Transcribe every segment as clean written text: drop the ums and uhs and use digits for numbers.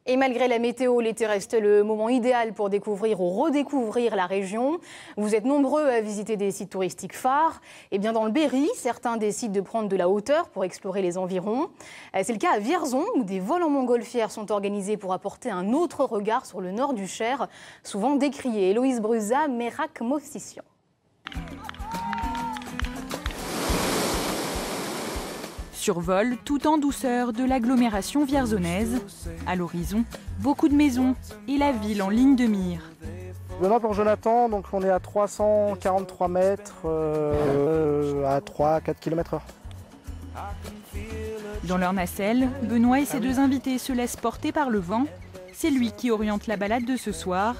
Et malgré la météo, l'été reste le moment idéal pour découvrir ou redécouvrir la région. Vous êtes nombreux à visiter des sites touristiques phares. Et bien dans le Berry, certains décident de prendre de la hauteur pour explorer les environs. C'est le cas à Vierzon, où des vols en montgolfière sont organisés pour apporter un autre regard sur le nord du Cher, souvent décrié. Héloïse Brusa, Merak Mossissian. Survol tout en douceur de l'agglomération vierzonnaise. À l'horizon, beaucoup de maisons et la ville en ligne de mire. Benoît pour Jonathan, donc on est à 343 mètres, à 3-4 km/h. Dans leur nacelle, Benoît et ses deux invités se laissent porter par le vent. C'est lui qui oriente la balade de ce soir.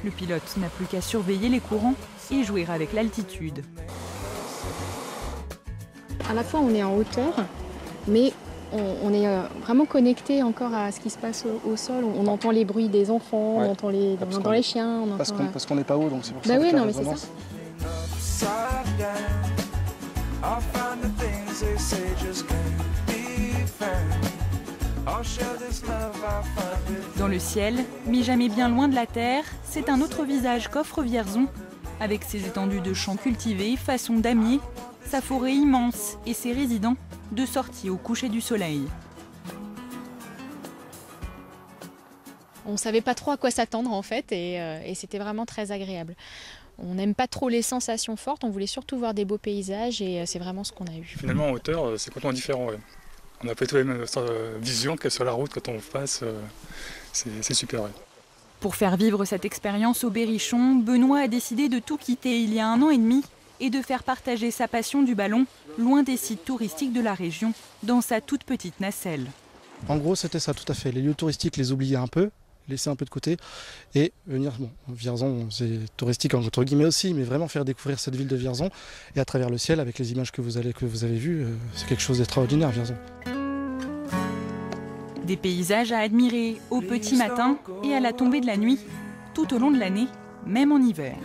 Le pilote n'a plus qu'à surveiller les courants et jouer avec l'altitude. À la fois on est en hauteur, mais on est vraiment connecté encore à ce qui se passe au sol. On entend les bruits des enfants, Ouais. on entend les chiens. Parce qu'on n'est pas haut, donc c'est pour ça. Bah oui, que la non mais c'est résonance. ça. Dans le ciel, mais jamais bien loin de la terre, c'est un autre visage qu'offre Vierzon, avec ses étendues de champs cultivés façon damier, sa forêt immense et ses résidents de sortie au coucher du soleil. On ne savait pas trop à quoi s'attendre en fait et c'était vraiment très agréable. On n'aime pas trop les sensations fortes, on voulait surtout voir des beaux paysages et c'est vraiment ce qu'on a eu. Finalement en hauteur c'est complètement différent. Ouais. On n'a pas tout la même vision que sur la route quand on passe, c'est super. Ouais. Pour faire vivre cette expérience au Berrichon, Benoît a décidé de tout quitter il y a 1 an et demi et de faire partager sa passion du ballon loin des sites touristiques de la région, dans sa toute petite nacelle. En gros, c'était ça, tout à fait. Les lieux touristiques, les oublier un peu, laisser un peu de côté et venir. Bon, Vierzon, c'est touristique entre guillemets aussi, mais vraiment faire découvrir cette ville de Vierzon et à travers le ciel, avec les images que vous avez vues, c'est quelque chose d'extraordinaire, Vierzon. Des paysages à admirer au petit matin et à la tombée de la nuit, tout au long de l'année, même en hiver.